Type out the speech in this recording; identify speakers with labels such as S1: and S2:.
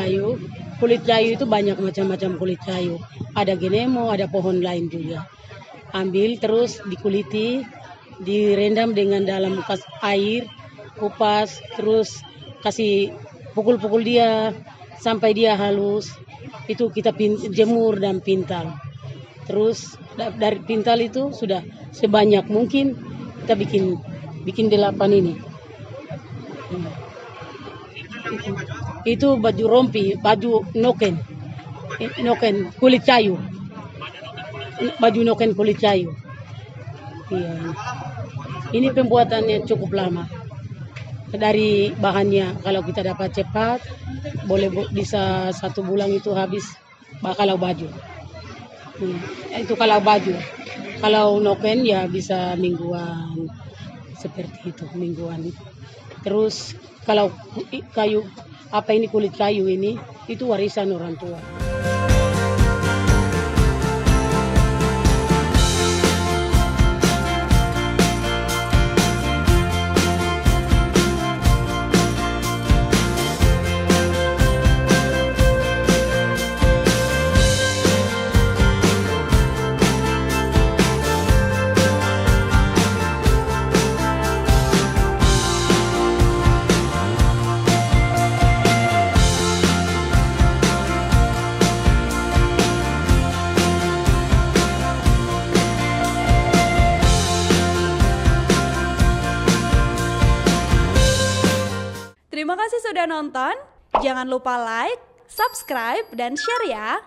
S1: kayu. Kulit kayu itu banyak macam-macam kulit kayu. Ada genemo, ada pohon lain juga. Ambil terus dikuliti, direndam dengan dalam air, kupas, terus kasih pukul-pukul dia sampai dia halus. Itu kita jemur dan pintal. Terus dari pintal itu sudah sebanyak mungkin kita bikin 8 ini. Itu baju rompi, baju noken kulit kayu. Baju noken kulit kayu. Iya. Ini pembuatannya cukup lama. Dari bahannya kalau kita dapat cepat, boleh bisa 1 bulan itu habis kalau baju. Itu kalau baju. Kalau noken ya bisa mingguan, seperti itu mingguan. Terus kalau kayu kulit kayu ini itu warisan orang tua.
S2: Terima kasih sudah nonton. Jangan lupa like, subscribe, dan share ya.